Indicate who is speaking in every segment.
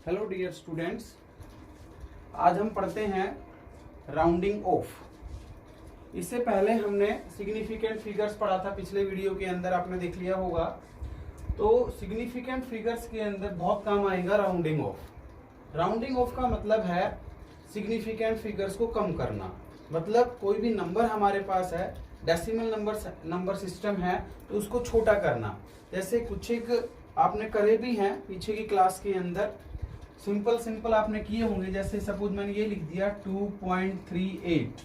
Speaker 1: Hello dear students, आज हम पढ़ते हैं राउंडिंग ऑफ। इससे पहले हमने सिग्निफिकेंट फिगर्स पढ़ा था, पिछले वीडियो के अंदर आपने देख लिया होगा। तो सिग्निफिकेंट फिगर्स के अंदर बहुत काम आएगा राउंडिंग ऑफ। राउंडिंग ऑफ का मतलब है सिग्निफिकेंट फिगर्स को कम करना। मतलब कोई भी नंबर हमारे पास है, डेसिमल नंबर सिस्टम है, तो उसको छोटा करना। जैसे कुछ एक आपने करे भी हैं पीछे की क्लास के अंदर, सिंपल आपने किए होंगे। जैसे सपोज मैंने ये लिख दिया 2.38,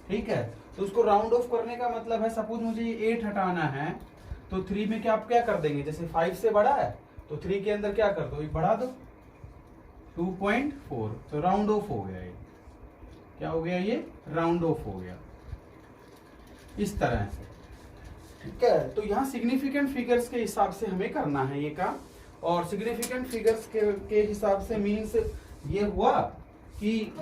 Speaker 1: ठीक है। तो उसको राउंड ऑफ करने का मतलब है, सपोज मुझे ये 8 हटाना है, तो 3 में क्या आप क्या कर देंगे, जैसे 5 से बड़ा है तो 3 के अंदर क्या कर दो, एक बढ़ा दो 2.4, तो राउंड ऑफ हो गया। ये क्या हो गया, ये राउंड ऑफ हो गया इस तरह से, ठीक है। तो यहाँ सिग्निफिकेंट फिगर्स के हिसाब से हमें करना है ये काम। और सिग्निफिकेंट फिगर्स के हिसाब से मीन्स ये हुआ कि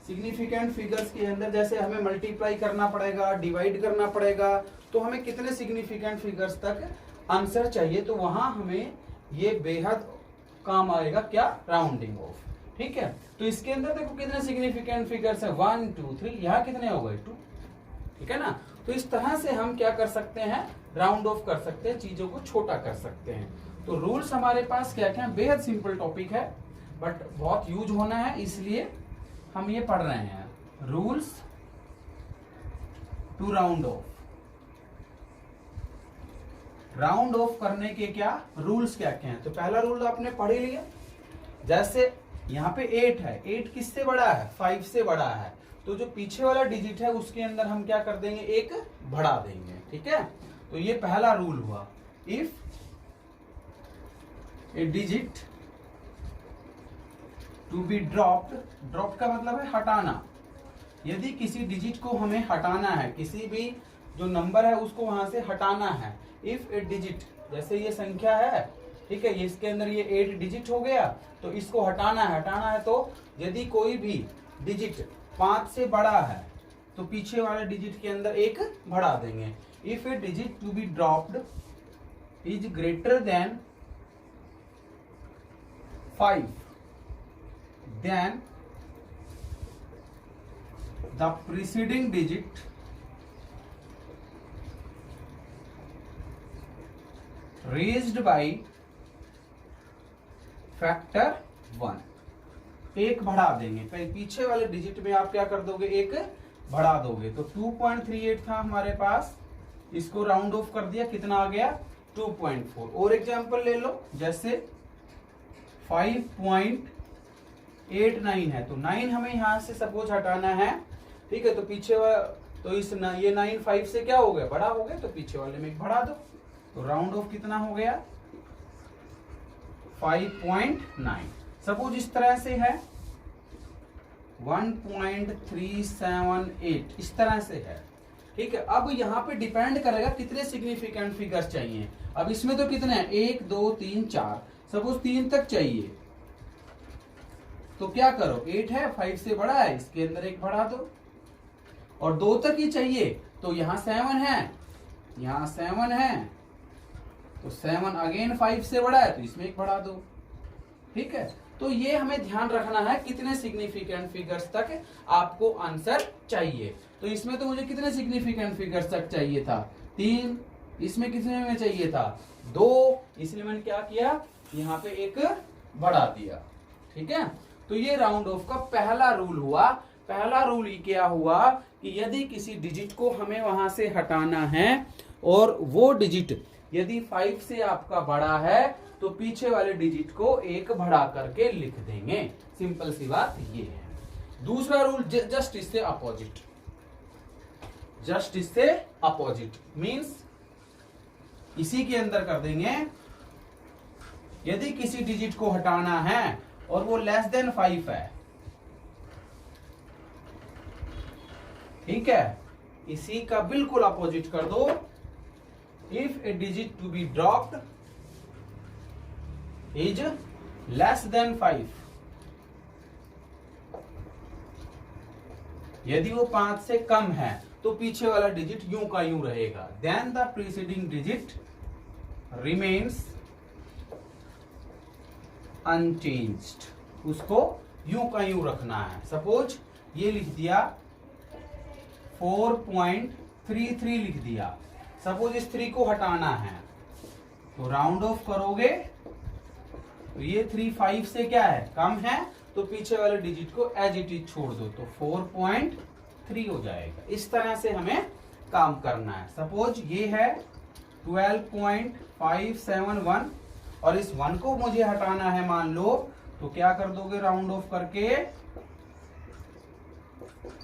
Speaker 1: सिग्निफिकेंट फिगर्स के अंदर जैसे हमें मल्टीप्लाई करना पड़ेगा, डिवाइड करना पड़ेगा, तो हमें कितने सिग्निफिकेंट फिगर्स तक आंसर चाहिए, तो वहां हमें ये बेहद काम आएगा, क्या, राउंडिंग ऑफ, ठीक है। तो इसके अंदर देखो कितने सिग्निफिकेंट फिगर्स है, 1 2 3, यहाँ कितने हो गए 2, ठीक है ना। तो इस तरह से हम क्या कर सकते हैं, राउंड ऑफ कर सकते हैं, चीजों को छोटा कर सकते हैं। तो रूल्स हमारे पास क्या क्या, बेहद सिंपल टॉपिक है बट बहुत यूज होना है, इसलिए हम ये पढ़ रहे हैं। Rules to round off. Round off करने के क्या रूल्स क्या क्या हैं, तो पहला रूल आपने पढ़ ही लिया। जैसे यहाँ पे 8 है, 8 किससे बड़ा है, 5 से बड़ा है, तो जो पीछे वाला डिजिट है उसके अंदर हम क्या कर देंगे, एक बढ़ा देंगे, ठीक है। तो ये पहला रूल हुआ। If a digit to be dropped, drop का मतलब है हटाना। यदि किसी डिजिट को हमें हटाना है, किसी भी जो नंबर है उसको वहां से हटाना है। इफ ए डिजिट, जैसे ये संख्या है, ठीक है, इसके अंदर ये 8 डिजिट हो गया, तो इसको हटाना है तो यदि कोई भी डिजिट 5 से बड़ा है तो पीछे वाले डिजिट के अंदर एक बढ़ा देंगे। If a digit to be dropped is greater than 5, then the preceding digit raised by factor 1, एक बढ़ा देंगे। पीछे वाले डिजिट में आप क्या कर दोगे, एक बढ़ा दोगे। तो 2.38 था हमारे पास, इसको राउंड ऑफ कर दिया, कितना आ गया 2.4। और एग्जांपल ले लो, जैसे 5.89 है, तो 9 हमें यहां से सपोज हटाना है, ठीक है। तो पीछे तो ये 9 5 से क्या हो गया, बड़ा हो गया, तो पीछे वाले में एक बढ़ा दो, तो राउंड ऑफ कितना हो गया 5.9। सपोज इस तरह से है 1.378, इस तरह से है, ठीक है। अब यहाँ पे डिपेंड करेगा कितने सिग्निफिकेंट फिगर्स चाहिए। अब इसमें तो कितने हैं, 1 2 3 4, सपोज 3 तक चाहिए, तो क्या करो, 8 है, 5 से बड़ा है, इसके अंदर एक बढ़ा दो। और 2 तक ही चाहिए, तो यहाँ 7 है, यहाँ 7 है, तो 7 अगेन 5 से बड़ा है, तो इसमें एक बढ़ा दो, ठीक है। तो ये हमें ध्यान रखना है कितने सिग्निफिकेंट फिगर्स तक आपको आंसर चाहिए। तो इसमें तो मुझे कितने सिग्निफिकेंट फिगर्स तक चाहिए था, 3, इसमें कितने में चाहिए था 2, इसलिए मैंने क्या किया, यहाँ पे एक बढ़ा दिया, ठीक है। तो ये राउंड ऑफ का पहला रूल हुआ। पहला रूल क्या हुआ कि यदि किसी डिजिट को हमें वहां से हटाना है और वो डिजिट यदि 5 से आपका बड़ा है, तो पीछे वाले डिजिट को एक बढ़ा करके लिख देंगे। सिंपल सी बात ये है। दूसरा रूल जस्ट इससे अपोजिट। जस्ट इससे अपोजिट मींस इसी के अंदर कर देंगे, यदि किसी डिजिट को हटाना है और वो लेस देन 5 है, ठीक है, इसी का बिल्कुल अपोजिट कर दो। If a digit to be dropped is less than 5, यदि वो 5 से कम है तो पीछे वाला डिजिट यूं का यूं रहेगा। Then the preceding digit remains unchanged, उसको यूं का यूं रखना है। सपोज ये लिख दिया 4.33 लिख दिया। सपोज इस 3 को हटाना है तो राउंड ऑफ करोगे तो ये 3 5 से क्या है, कम है, तो पीछे वाले डिजिट को एज इट इज छोड़ दो तो 4.3 हो जाएगा। इस तरह से हमें काम करना है। सपोज ये है 12.571 और इस 1 को मुझे हटाना है मान लो, तो क्या कर दोगे राउंड ऑफ करके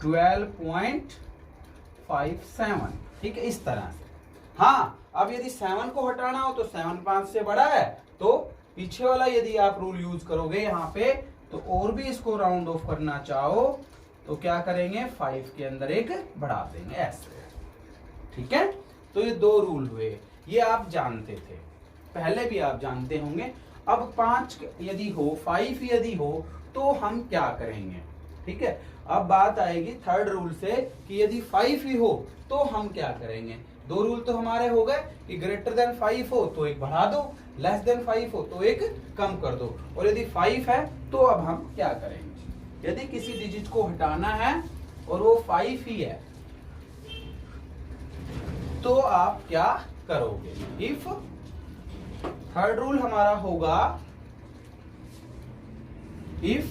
Speaker 1: 12.57। ठीक है, इस तरह से। हाँ, अब यदि 7 को हटाना हो तो 7 5 से बड़ा है, तो पीछे वाला यदि आप रूल यूज करोगे यहाँ पे, तो और भी इसको राउंड ऑफ करना चाहो तो क्या करेंगे 5 के अंदर एक बढ़ा देंगे ऐसे। ठीक है, तो ये 2 रूल हुए, ये आप जानते थे, पहले भी आप जानते होंगे। अब 5 यदि हो 5 यदि हो तो हम क्या करेंगे। ठीक है, अब बात आएगी थर्ड रूल से कि यदि 5 ही हो तो हम क्या करेंगे। 2 रूल तो हमारे हो गए कि ग्रेटर देन 5 हो तो एक बढ़ा दो, लेस देन 5 हो तो एक कम कर दो। और यदि 5 है तो अब हम क्या करेंगे, यदि किसी डिजिट को हटाना है और वो 5 ही है तो आप क्या करोगे। इफ थर्ड रूल हमारा होगा if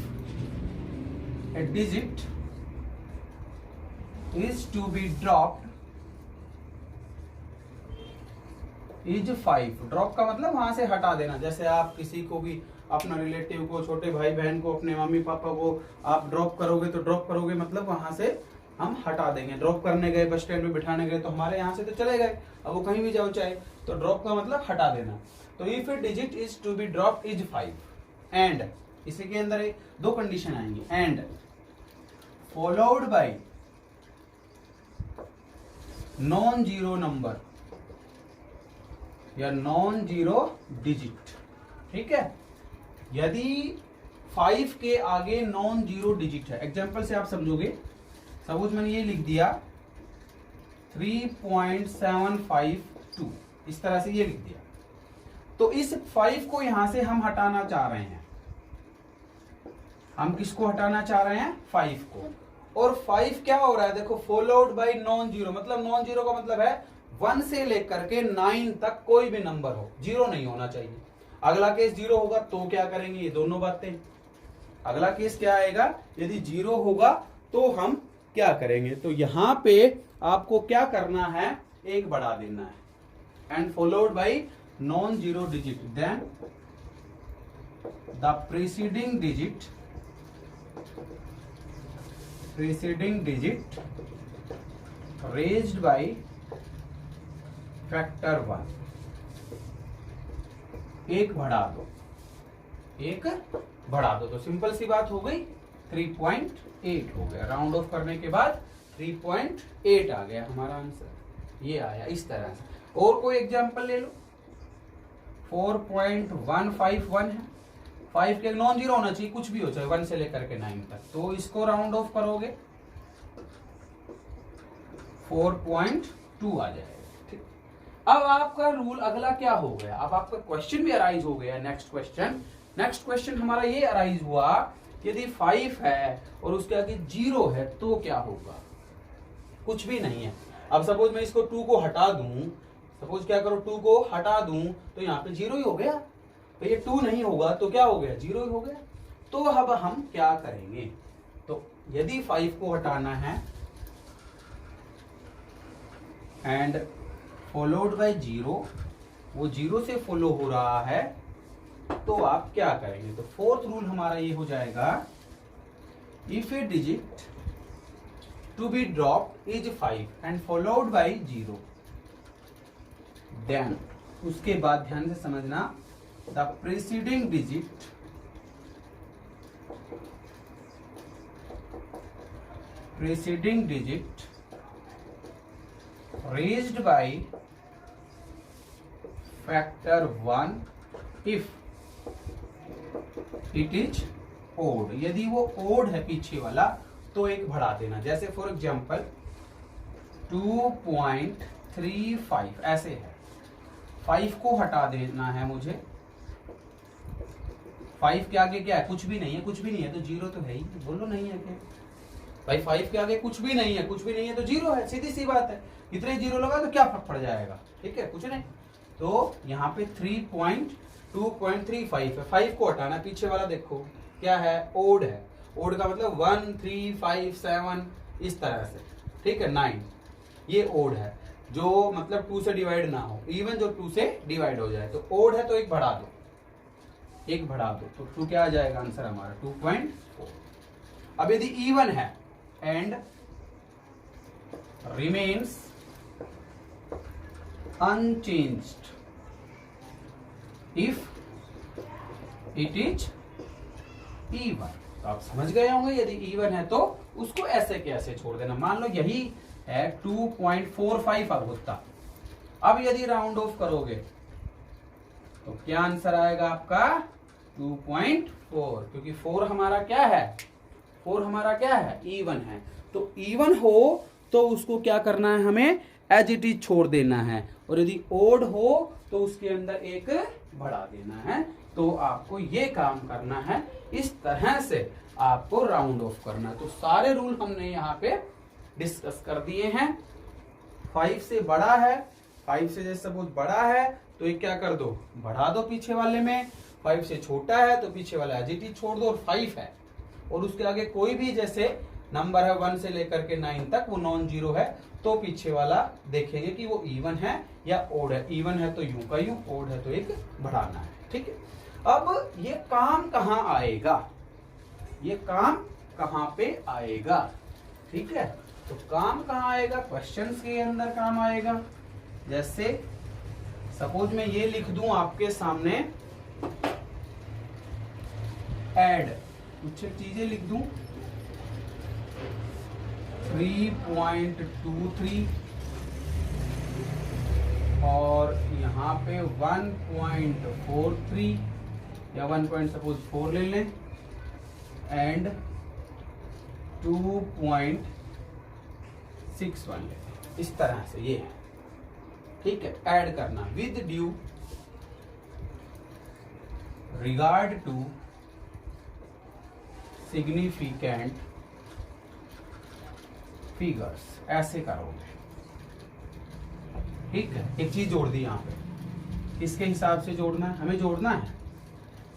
Speaker 1: a digit is to be dropped is 5। Drop का मतलब वहां से हटा देना। जैसे आप किसी को भी, अपना रिलेटिव को, छोटे भाई बहन को, अपने मम्मी पापा को आप ड्रॉप करोगे तो ड्रॉप करोगे मतलब वहां से हम हटा देंगे। ड्रॉप करने गए, बस स्टैंड में बिठाने गए तो हमारे यहाँ से तो चले गए, अब वो कहीं भी जाओ चाहे, तो ड्रॉप का मतलब हटा देना। तो if a digit is to be drop is 5 and, इसी के अंदर 2 कंडीशन आएंगी, and followed by non zero number या नॉन जीरो डिजिट। ठीक है, यदि 5 के आगे नॉन जीरो डिजिट है, एग्जांपल से आप समझोगे। सपोज मैंने ये लिख दिया 3.752, इस तरह से ये लिख दिया, तो इस 5 को यहां से हम हटाना चाह रहे हैं। हम किसको हटाना चाह रहे हैं, 5 को। और 5 क्या हो रहा है, देखो फॉलोड बाय नॉन जीरो, मतलब नॉन जीरो का मतलब है 1 से लेकर के 9 तक कोई भी नंबर हो, जीरो नहीं होना चाहिए। अगला केस जीरो होगा तो क्या करेंगे, ये दोनों बातें। अगला केस क्या आएगा, यदि जीरो होगा तो हम क्या करेंगे, तो यहां पे आपको क्या करना है, एक बढ़ा देना है, and followed by non zero digit, then the preceding digit raised by factor 1, एक बढ़ा दो, एक बढ़ा दो। तो सिंपल सी बात हो गई, 3.8 हो गया। राउंड ऑफ करने के बाद 3.8 आ गया हमारा आंसर, ये आया इस तरह से। और कोई एग्जांपल ले लो, 4.151 है, 5 के नॉन जीरो होना चाहिए, कुछ भी हो चाहे 1 से लेकर के 9 तक, तो इसको राउंड ऑफ करोगे 4.2 आ जाएगा। ठीक, अब आपका रूल अगला क्या हो गया, अब आपका क्वेश्चन भी अराइज हो गया। नेक्स्ट क्वेश्चन हमारा ये अराइज हुआ, यदि 5 है और उसके आगे 0 है तो क्या होगा, कुछ भी नहीं है। अब सपोज मैं इसको 2 को हटा दूं, सपोज क्या करो 2 को हटा दूं तो यहाँ पे 0 ही हो गया, तो ये 2 नहीं होगा तो क्या हो गया, 0 ही हो गया। तो अब हम क्या करेंगे, तो यदि 5 को हटाना है एंड फॉलोड बाय 0, वो 0 से फॉलो हो रहा है, तो आप क्या करेंगे। तो फोर्थ रूल हमारा ये हो जाएगा, if a digit to be dropped is 5 and followed by 0, then उसके बाद ध्यान से समझना, the preceding digit raised by factor 1 if it is odd. यदि वो ओड है पीछे वाला तो एक बढ़ा देना। जैसे फॉर एग्जांपल 2.35 ऐसे है, 5 को हटा देना है मुझे, 5 के आगे क्या है, कुछ भी नहीं है, कुछ भी नहीं है तो जीरो तो है ही, बोलो नहीं है क्या भाई, 5 के आगे कुछ भी नहीं है, कुछ भी नहीं है तो जीरो है, सीधी सी बात है। इतने जीरो लगा तो क्या फर्क पड़ जाएगा, ठीक है, कुछ नहीं। तो यहाँ पे 3.2.35 है, 5 को हटाना, पीछे वाला देखो क्या है, ओड है, ओड का मतलब 1 3 5 7 इस तरह से, ठीक है, 9 ये ओड है, जो मतलब 2 से डिवाइड ना हो, इवन जो 2 से डिवाइड हो जाए तो ओड है, तो एक बढ़ा दो, एक बढ़ा दो तो 2 क्या आ जाएगा आंसर हमारा 2.4। अब यदि इवन है and remains unchanged if it is even, तो आप समझ गए होंगे यदि इवन है तो उसको ऐसे कैसे छोड़ देना। मान लो यही है 2.45 अब होता, अब यदि राउंड ऑफ करोगे तो क्या आंसर आएगा आपका 2.4, क्योंकि 4 हमारा क्या है, 4 हमारा क्या है, इवन है। तो इवन हो तो उसको क्या करना है, हमें एज इट इज छोड़ देना है, और यदि ओड हो तो उसके अंदर एक बढ़ा देना है। तो आपको ये काम करना है, इस तरह से आपको राउंड ऑफ करना है। तो सारे रूल हमने यहाँ पे डिस्कस कर दिए हैं। 5 से बड़ा है, 5 से जैसे सपोज बड़ा है तो ये क्या कर दो, बढ़ा दो पीछे वाले में, 5 से छोटा है तो पीछे वाला एज इट इज छोड़ दो, और 5 है और उसके आगे कोई भी जैसे नंबर है 1 से लेकर के 9 तक वो नॉन जीरो है, तो पीछे वाला देखेंगे कि वो इवन है या ओड है। इवन है तो यूं का यूं, ओड है तो एक बढ़ाना है, ठीक है। अब ये काम कहाँ आएगा, ये काम कहाँ पे आएगा, ठीक है। तो काम कहाँ आएगा, क्वेश्चंस के अंदर काम आएगा। जैसे सपोज मैं ये लिख दूं आपके सामने, ऐड कुछ चीजें लिख दूं 3.23 और यहाँ पे 1.43 या 1.4 ले लें एंड 2.61 ले लें, इस तरह से ये है, ठीक है। ऐड करना with due regard to significant figures, ऐसे करोगे, ठीक है। एक चीज जोड़ दी यहाँ पे, किसके हिसाब से जोड़ना है, हमें जोड़ना है,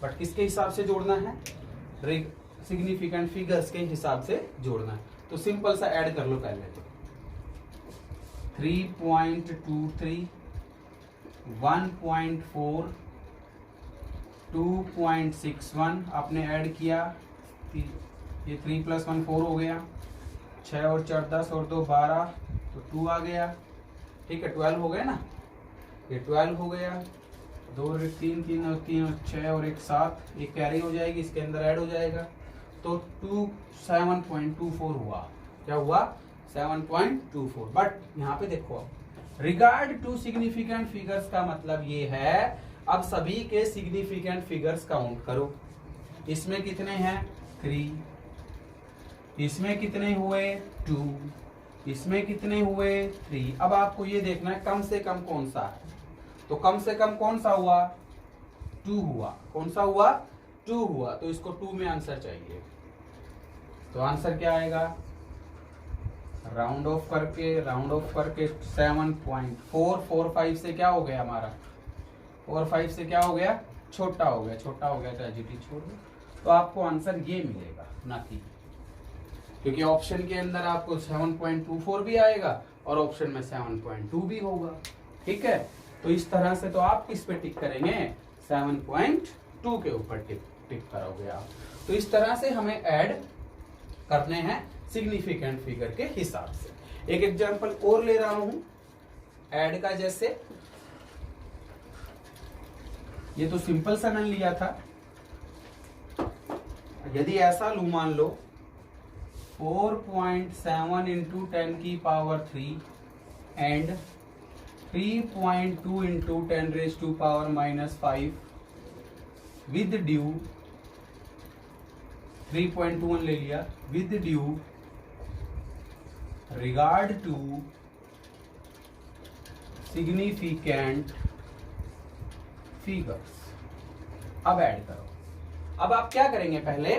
Speaker 1: बट किसके हिसाब से जोड़ना है, सिग्निफिकेंट फिगर्स के हिसाब से जोड़ना है। तो सिंपल सा ऐड कर लो पहले, तो 3.23 1.4 2.61 आपने ऐड किया, ये 3 + 1 4 हो गया, 6 और 4 10 और 2 12 तो 2 आ गया, ठीक है, 12 हो गया ना, ये 12 हो गया, 2 और 3 3 और 3 और 6 और 1 7, ये कैरी हो जाएगी, इसके अंदर ऐड हो जाएगा, तो 7.24 हुआ, क्या हुआ 7.24। बट यहाँ पे देखो रिगार्ड टू सिग्निफिकेंट फिगर्स का मतलब ये है, अब सभी के सिग्निफिकेंट फिगर्स काउंट करो। इसमें कितने हैं 3, इसमें कितने हुए 2, इसमें कितने हुए 3। अब आपको ये देखना है कम से कम कौन सा है, तो कम से कम कौन सा हुआ 2 हुआ, कौन सा हुआ 2 हुआ, तो इसको 2 में आंसर चाहिए। तो आंसर क्या आएगा, राउंड ऑफ करके 7.445 से क्या हो गया हमारा, 45 से क्या हो गया, छोटा हो गया तो एजिटी छोड़ दो। तो आपको आंसर ये मिलेगा ना कि, क्योंकि ऑप्शन के अंदर आपको 7.24 भी आएगा और ऑप्शन में 7.2 भी होगा, ठीक है। तो इस तरह से तो आप किस पे टिक करेंगे, 7.2 के ऊपर टिक करोगे आप। तो इस तरह से हमें ऐड करने हैं सिग्निफिकेंट फिगर के हिसाब से। एक एग्जांपल और ले रहा हूं ऐड का, जैसे ये तो सिंपल सा मैंने लिया था, यदि ऐसा लू मान लो 4.7 × 10³ एंड 3.2 × 10⁻⁻5 विद ड्यू, 3.21 ले लिया, with due regard to significant figures. अब ऐड करो, अब आप क्या करेंगे, पहले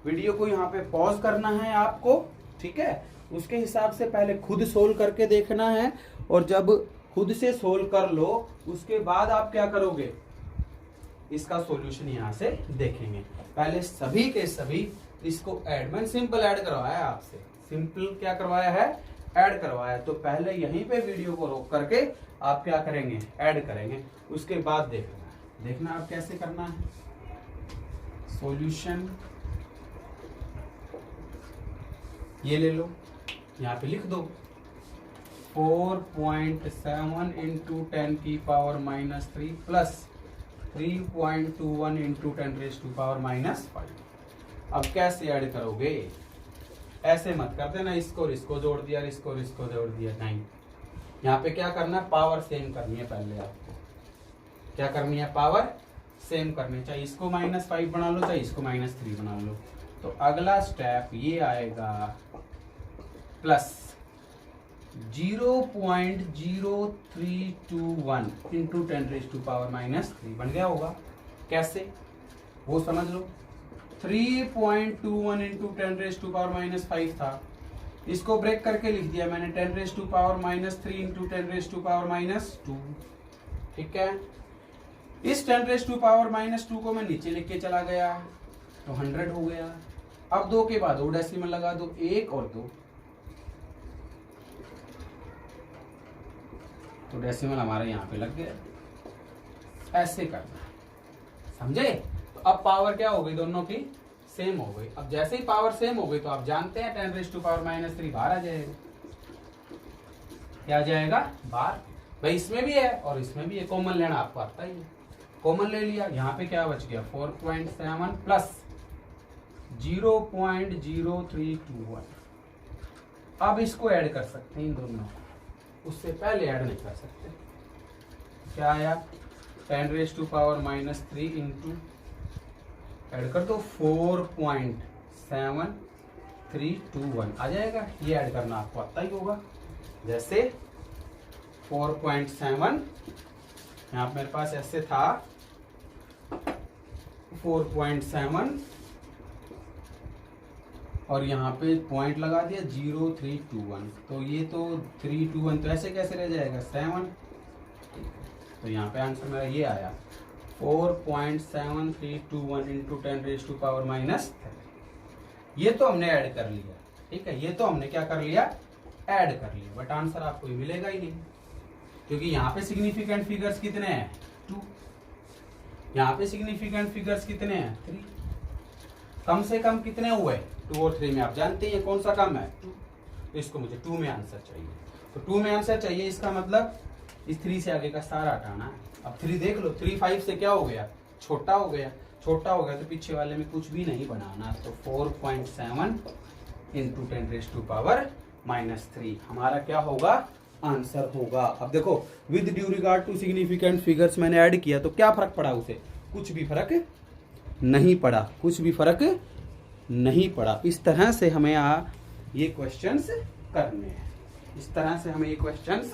Speaker 1: वीडियो को यहाँ पे पॉज करना है आपको, ठीक है। उसके हिसाब से पहले खुद सोल्व करके देखना है, और जब खुद से सोल्व कर लो उसके बाद आप क्या करोगे, इसका सॉल्यूशन यहाँ से देखेंगे। पहले सभी के सभी इसको ऐड, मैंने सिंपल ऐड करवाया है आपसे, सिंपल क्या करवाया है, ऐड करवाया। तो पहले यहीं पे वीडियो को रोक करके आप क्या करेंगे, ऐड करेंगे, उसके बाद देखना आप कैसे करना है। सॉल्यूशन ये ले लो, यहाँ पे लिख दो 4.7 इंटू 10 की पावर -3 प्लस 3.21 इंटू 10⁻⁻⁵। अब कैसे ऐड करोगे, ऐसे मत कर देना इसको और इसको जोड़ दिया, इसको और इसको जोड़ दिया, नहीं। यहाँ पे क्या करना है, पावर सेम करनी है। पहले आपको क्या करनी है, पावर सेम करनी, चाहे इसको -5 बना लो चाहे इसको -3 बना लो। तो अगला स्टेप ये आएगा प्लस 0.0321 इंटू 10⁻⁻³ बन गया होगा। कैसे, वो समझ लो। 3.21 इंटू 10⁻⁻5 था, इसको ब्रेक करके लिख दिया मैंने 10⁻³ इंटू 10⁻²। ठीक है, इस 10⁻² को मैं नीचे लिख के चला गया तो 100 हो गया। अब 2 के बाद 2 डेसिमल लगा दो, 1 और 2, तो डेसिमल हमारे यहाँ पे लग गया। ऐसे करना, समझे। तो अब पावर क्या हो गई, दोनों की सेम हो गई। अब जैसे ही पावर सेम हो गई तो आप जानते हैं 10⁻³ बाहर आ जाएगा। क्या आ जाएगा, बाहर। भाई इसमें भी है और इसमें भी है, कॉमन लेना आपको आता ही है, कॉमन ले लिया। यहाँ पे क्या बच गया, 4.7 प्लस 0.0321। अब इसको ऐड कर सकते हैं इन दोनों को, उससे पहले ऐड नहीं कर सकते। क्या आया, 10⁻³ इंटू, ऐड कर दो 4.7321 आ जाएगा। ये ऐड करना आपको आता ही होगा। जैसे 4.7 यहाँ मेरे पास ऐसे था 4.7 और यहाँ पे पॉइंट लगा दिया 0.321, तो ये तो 321, तो ऐसे कैसे रह जाएगा 7। तो यहाँ पे आंसर मेरा ये आया 4.7321 इंटू 10⁻⁻3। ये तो हमने ऐड कर लिया, ठीक है, ये तो हमने क्या कर लिया, ऐड कर लिया। बट आंसर आपको मिलेगा ही नहीं, क्योंकि यहाँ पे सिग्निफिकेंट फिगर्स कितने हैं, 2। यहाँ पे सिग्निफिकेंट फिगर्स कितने हैं, 3। कम से कम कितने हुए, 2 और 3 में। आप जानते हैं कौन सा कम है, 2। तो इसको मुझे 2 में आंसर चाहिए। तो 2 में आंसर चाहिए, इसका मतलब इस 3 से आगे का सारा हटाना है। अब 3 देख लो, 3 5 से क्या हो गया, छोटा हो गया। छोटा हो गया तो पीछे वाले में कुछ भी नहीं बनाना। तो 4.7 इंटू 10⁻⁻3 हमारा क्या होगा, आंसर होगा। अब देखो, with due regard to significant figures मैंने ऐड किया तो क्या फर्क पड़ा उसे, कुछ भी फर्क नहीं पड़ा, कुछ भी फर्क नहीं पड़ा। इस तरह से हमें ये क्वेश्चंस करने हैं, इस तरह से हमें ये क्वेश्चंस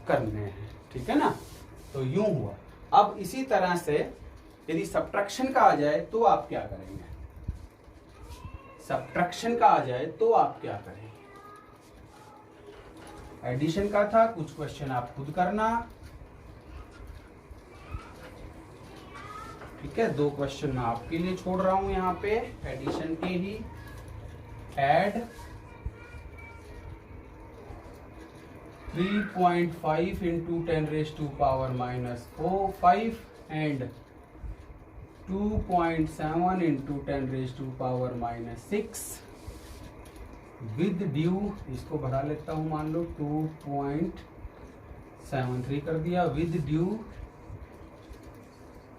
Speaker 1: करने हैं, ठीक है ना। तो यूं हुआ। अब इसी तरह से यदि सब्ट्रैक्शन का आ जाए तो आप क्या करेंगे, सब्ट्रैक्शन का आ जाए तो आप क्या करेंगे। एडिशन का था, कुछ क्वेश्चन आप खुद करना, ठीक है। 2 क्वेश्चन मैं आपके लिए छोड़ रहा हूं यहाँ पे एडिशन के ही। Add 3.5 into 10⁻⁻⁴ and 2.7 into 10⁻⁻�6 with due, इसको बढ़ा लेता हूं, मान लो 2.73 कर दिया, with due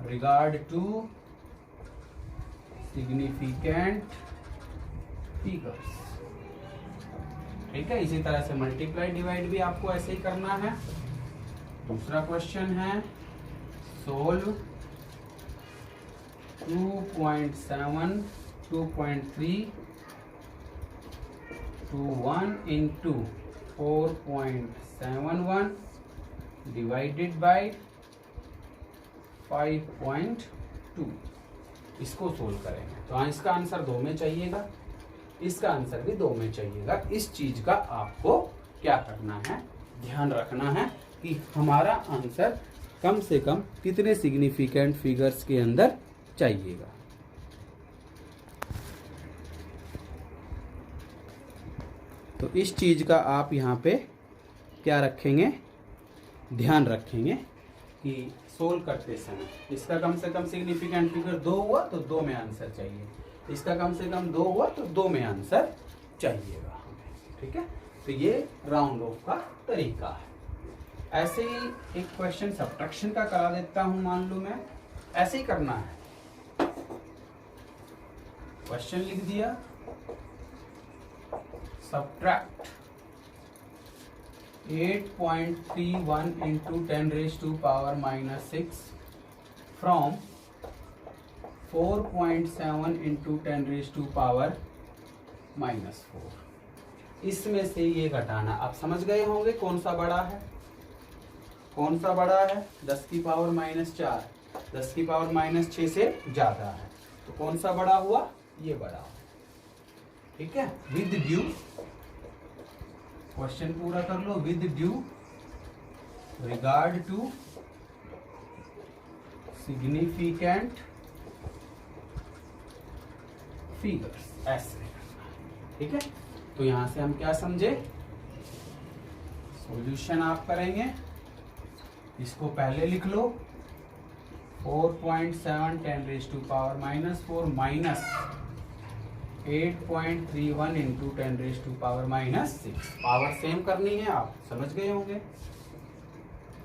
Speaker 1: regard to significant figures, ठीक है। इसी तरह से मल्टीप्लाई डिवाइड भी आपको ऐसे ही करना है। दूसरा क्वेश्चन है, सोल्व 2.7 2.321 इंटू 4.71 डिवाइडेड बाय 5.2। इसको सोल्व करेंगे। तो हाँ, इसका आंसर 2 में चाहिएगा, इसका आंसर भी 2 में चाहिएगा। इस चीज का आपको क्या करना है, ध्यान रखना है कि हमारा आंसर कम से कम कितने सिग्निफिकेंट फिगर्स के अंदर चाहिएगा। तो इस चीज का आप यहाँ पे क्या रखेंगे, ध्यान रखेंगे कि सोल्व करते समय इसका कम से कम सिग्निफिकेंट फिगर 2 हुआ तो 2 में आंसर चाहिए, इसका कम से कम 2 हुआ तो 2 में आंसर चाहिएगा हमें। ठीक है, तो ये राउंड ऑफ का तरीका है। ऐसे ही एक क्वेश्चन सब्ट्रैक्शन का करा देता हूं, मान लो मैं ऐसे ही करना है। क्वेश्चन लिख दिया, subtract 8.31 into 10 raised to power minus 6 from 4.7 into 10 raised to power minus 4। इसमें से ये घटाना, आप समझ गए होंगे कौन सा बड़ा है, कौन सा बड़ा है, 10 की पावर माइनस 4, 10 की पावर माइनस 6 से ज्यादा है, तो कौन सा बड़ा हुआ, ये बड़ा हुआ। ठीक है, विद ड्यू, क्वेश्चन पूरा कर लो, with due regard to significant figures, ऐसे। ठीक है, तो यहां से हम क्या समझे, सॉल्यूशन आप करेंगे, इसको पहले लिख लो, 4.7 10 raised to power minus 4 minus 8.31 into 10 raised to power minus 6। Power same करनी है, आप समझ गए होंगे।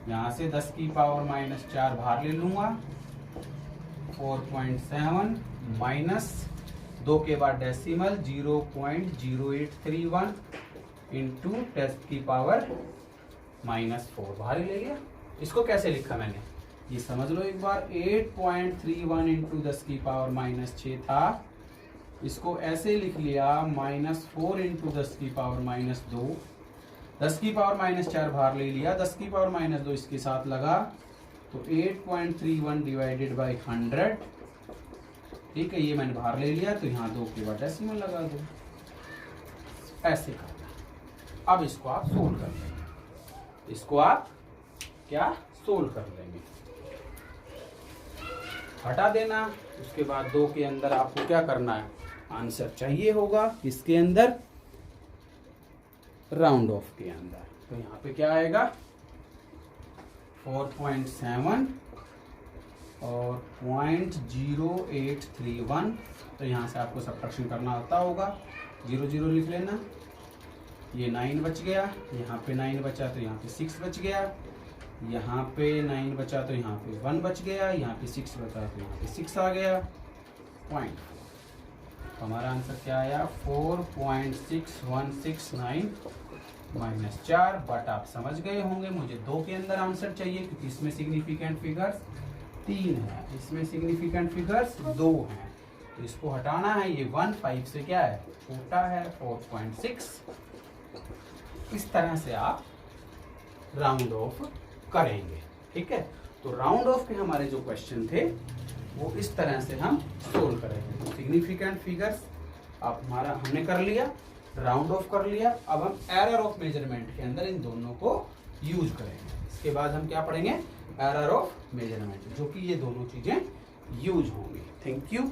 Speaker 1: यहां से 10 की पावर माइनस 4 बाहर ले लूंगा, 4.7 माइनस 2 के बाद डेसिमल 0.0831 इंटू 10 की पावर माइनस 4 बाहर ले लिया। इसको कैसे लिखा मैंने, ये समझ लो एक बार, 8.31 इंटू 10 की पावर माइनस 6 था, इसको ऐसे लिख लिया, -4 इंटू 10 की पावर माइनस 2, 10 की पावर माइनस 4 बाहर ले लिया, 10 की पावर माइनस 2 इसके साथ लगा, तो 8.31 डिवाइडेड बाई 100। ठीक है, ये मैंने बाहर ले लिया, तो यहाँ 2 के बाद डेसिमल लगा दो, ऐसे करना। अब इसको आप सोल्व कर लेंगे, इसको आप क्या सोल्व कर लेंगे, हटा देना। उसके बाद 2 के अंदर आपको क्या करना है, आंसर चाहिए होगा किसके अंदर, राउंड ऑफ के अंदर। तो यहाँ पे क्या आएगा, 4.7 और 0.0831। तो यहाँ से आपको सब्ट्रैक्शन करना आता होगा, 0 0 लिख लेना, ये 9 बच गया, यहाँ पे 9 बचा तो यहाँ पे 6 बच गया, यहाँ पे 9 बचा तो यहाँ पे 1 बच गया, यहाँ पे 6 बचा तो यहाँ पे 6 आ गया, पॉइंट। तो हमारा आंसर क्या आया, 4.6169 माइनस 4। बट आप समझ गए होंगे मुझे 2 के अंदर आंसर चाहिए, क्योंकि इसमें सिग्निफिकेंट फिगर्स 3 है, इसमें सिग्निफिकेंट फिगर्स 2 हैं, तो इसको हटाना है। ये 1 5 से क्या है, छोटा है, 4.6। इस तरह से आप राउंड ऑफ करेंगे। ठीक है, तो राउंड ऑफ के हमारे जो क्वेश्चन थे वो इस तरह से हम सोल्व करेंगे। तो सिग्निफिकेंट फिगर्स आप हमारा हमने कर लिया, राउंड ऑफ कर लिया। अब हम एरर ऑफ मेजरमेंट के अंदर इन दोनों को यूज करेंगे। इसके बाद हम क्या पढ़ेंगे, एरर ऑफ मेजरमेंट, जो कि ये दोनों चीजें यूज होंगी। Thank you.